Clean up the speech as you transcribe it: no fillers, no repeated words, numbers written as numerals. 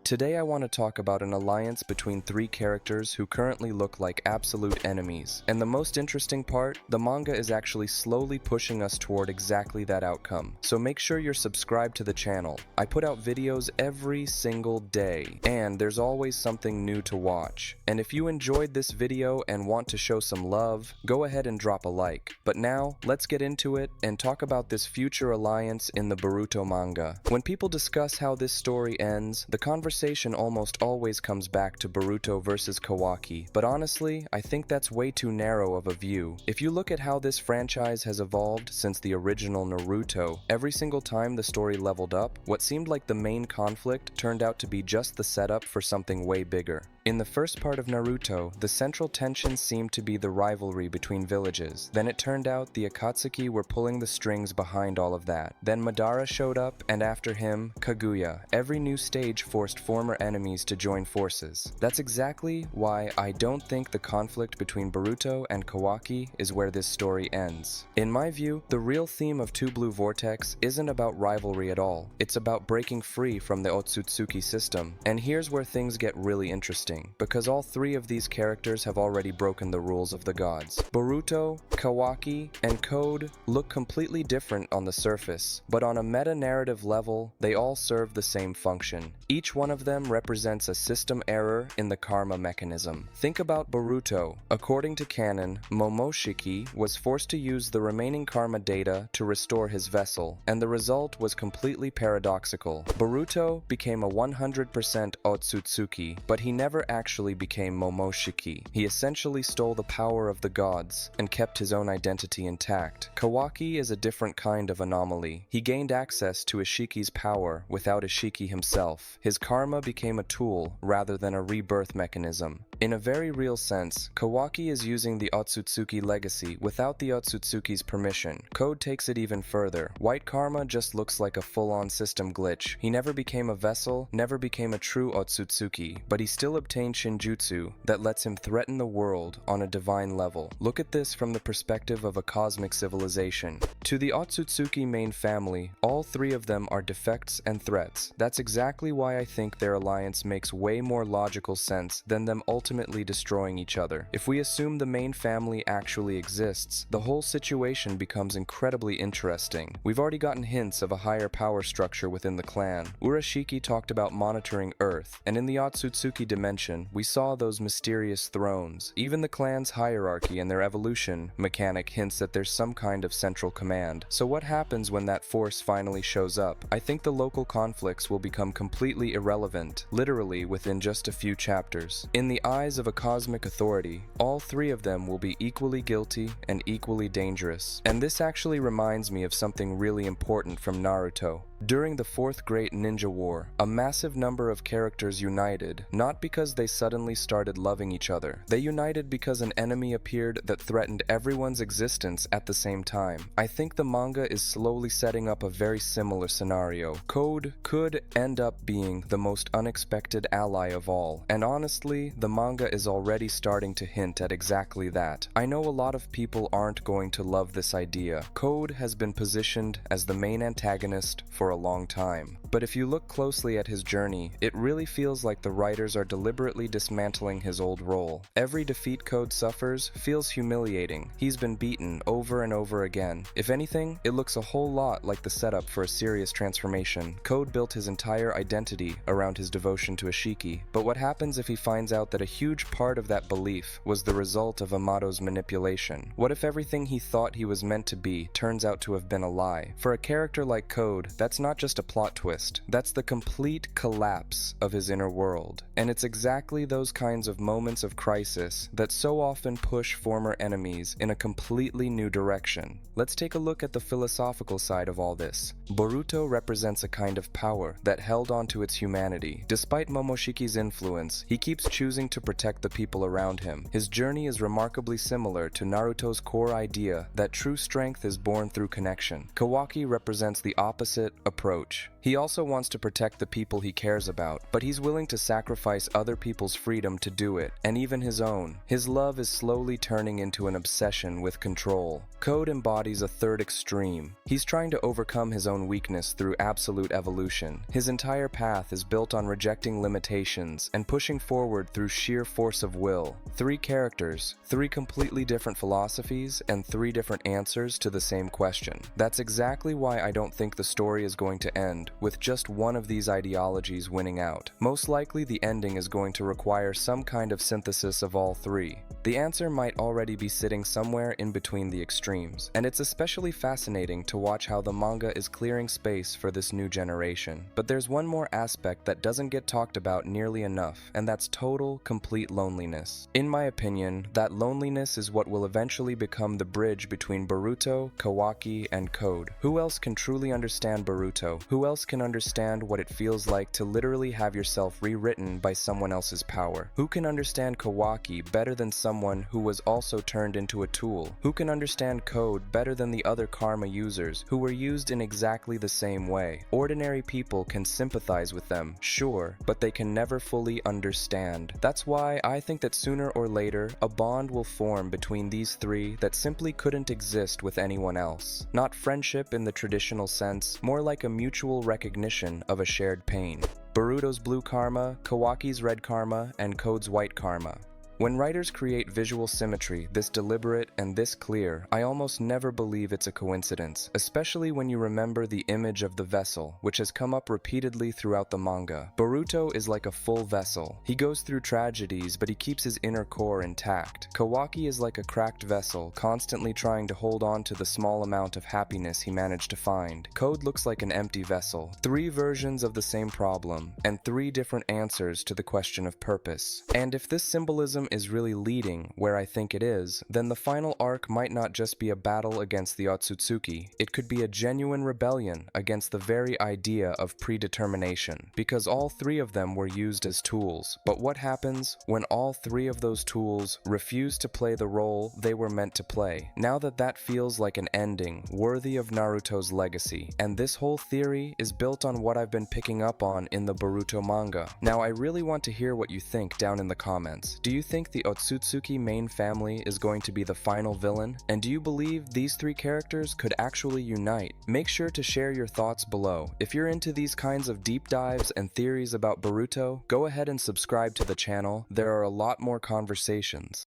Today I want to talk about an alliance between three characters who currently look like absolute enemies. And the most interesting part, the manga is actually slowly pushing us toward exactly that outcome. So make sure you're subscribed to the channel. I put out videos every single day, and there's always something new to watch. And if you enjoyed this video and want to show some love, go ahead and drop a like. But now, let's get into it and talk about this future alliance in the Boruto manga. When people discuss how this story ends, the conversation almost always comes back to Boruto versus Kawaki, but honestly, I think that's way too narrow of a view. If you look at how this franchise has evolved since the original Naruto, every single time the story leveled up, what seemed like the main conflict turned out to be just the setup for something way bigger. In the first part of Naruto, the central tension seemed to be the rivalry between villages. Then it turned out the Otsutsuki were pulling the strings behind all of that. Then Madara showed up, and after him, Kaguya. Every new stage forced former enemies to join forces. That's exactly why I don't think the conflict between Boruto and Kawaki is where this story ends. In my view, the real theme of Blue Vortex isn't about rivalry at all. It's about breaking free from the Otsutsuki system. And here's where things get really interesting, because all three of these characters have already broken the rules of the gods. Boruto, Kawaki, and Code look completely different on the surface, but on a meta-narrative level, they all serve the same function. Each one of them represents a system error in the karma mechanism. Think about Boruto. According to canon, Momoshiki was forced to use the remaining karma data to restore his vessel, and the result was completely paradoxical. Boruto became a 100% Otsutsuki, but he never actually became Momoshiki. He essentially stole the power of the gods and kept his own identity intact. Kawaki is a different kind of anomaly. He gained access to Isshiki's power without Isshiki himself. His karma became a tool rather than a rebirth mechanism. In a very real sense, Kawaki is using the Otsutsuki legacy without the Otsutsuki's permission. Code takes it even further. White karma just looks like a full-on system glitch. He never became a vessel, never became a true Otsutsuki, but he still obtained Shinjutsu that lets him threaten the world on a divine level. Look at this from the perspective of a cosmic civilization. To the Otsutsuki Main Family, all three of them are defects and threats. That's exactly why I think their alliance makes way more logical sense than them ultimately destroying each other. If we assume the main family actually exists, the whole situation becomes incredibly interesting. We've already gotten hints of a higher power structure within the clan. Urashiki talked about monitoring Earth, and in the Otsutsuki dimension, we saw those mysterious thrones. Even the clan's hierarchy and their evolution mechanic hints that there's some kind of central command. So what happens when that force finally shows up? I think the local conflicts will become completely irrelevant, literally within just a few chapters. In the eyes of a cosmic authority, all three of them will be equally guilty and equally dangerous. And this actually reminds me of something really important from Naruto. During the Fourth Great Ninja War, a massive number of characters united, not because they suddenly started loving each other. They united because an enemy appeared that threatened everyone's existence at the same time. I think the manga is slowly setting up a very similar scenario. Code could end up being the most unexpected ally of all, and honestly, the manga is already starting to hint at exactly that. I know a lot of people aren't going to love this idea. Code has been positioned as the main antagonist for a long time. But if you look closely at his journey, it really feels like the writers are deliberately dismantling his old role. Every defeat Code suffers feels humiliating. He's been beaten over and over again. If anything, it looks a whole lot like the setup for a serious transformation. Code built his entire identity around his devotion to Isshiki. But what happens if he finds out that a huge part of that belief was the result of Amato's manipulation? What if everything he thought he was meant to be turns out to have been a lie? For a character like Code, that's not just a plot twist. That's the complete collapse of his inner world. And it's exactly those kinds of moments of crisis that so often push former enemies in a completely new direction. Let's take a look at the philosophical side of all this. Boruto represents a kind of power that held on to its humanity. Despite Momoshiki's influence, he keeps choosing to protect the people around him. His journey is remarkably similar to Naruto's core idea that true strength is born through connection. Kawaki represents the opposite approach. He also wants to protect the people he cares about, but he's willing to sacrifice other people's freedom to do it, and even his own. His love is slowly turning into an obsession with control. Code embodies a third extreme. He's trying to overcome his own weakness through absolute evolution. His entire path is built on rejecting limitations and pushing forward through sheer force of will. 3 characters, 3 completely different philosophies, and 3 different answers to the same question. That's exactly why I don't think the story is going to end with just one of these ideologies winning out. Most likely the ending is going to require some kind of synthesis of all 3. The answer might already be sitting somewhere in between the extremes, and it's especially fascinating to watch how the manga is clearing space for this new generation. But there's one more aspect that doesn't get talked about nearly enough, and that's total, complete loneliness. In my opinion, that loneliness is what will eventually become the bridge between Boruto, Kawaki, and Code. Who else can truly understand Boruto? Who else can understand what it feels like to literally have yourself rewritten by someone else's power? Who can understand Kawaki better than someone who was also turned into a tool? Who can understand Code better than the other Karma users who were used in exactly the same way? Ordinary people can sympathize with them, sure, but they can never fully understand. That's why I think that sooner or later, a bond will form between these 3 that simply couldn't exist with anyone else. Not friendship in the traditional sense, more like a mutual recognition of a shared pain. Boruto's blue karma, Kawaki's red karma, and Code's white karma. When writers create visual symmetry this deliberate and this clear, I almost never believe it's a coincidence, especially when you remember the image of the vessel, which has come up repeatedly throughout the manga. Boruto is like a full vessel. He goes through tragedies, but he keeps his inner core intact. Kawaki is like a cracked vessel, constantly trying to hold on to the small amount of happiness he managed to find. Code looks like an empty vessel. 3 versions of the same problem, and 3 different answers to the question of purpose. And if this symbolism is really leading where I think it is, then the final arc might not just be a battle against the Otsutsuki, it could be a genuine rebellion against the very idea of predetermination, because all 3 of them were used as tools. But what happens when all 3 of those tools refuse to play the role they were meant to play? Now that feels like an ending worthy of Naruto's legacy, and this whole theory is built on what I've been picking up on in the Boruto manga. Now I really want to hear what you think down in the comments. Do you think the Otsutsuki Main Family is going to be the final villain? And do you believe these 3 characters could actually unite? Make sure to share your thoughts below. If you're into these kinds of deep dives and theories about Boruto, go ahead and subscribe to the channel. There are a lot more conversations.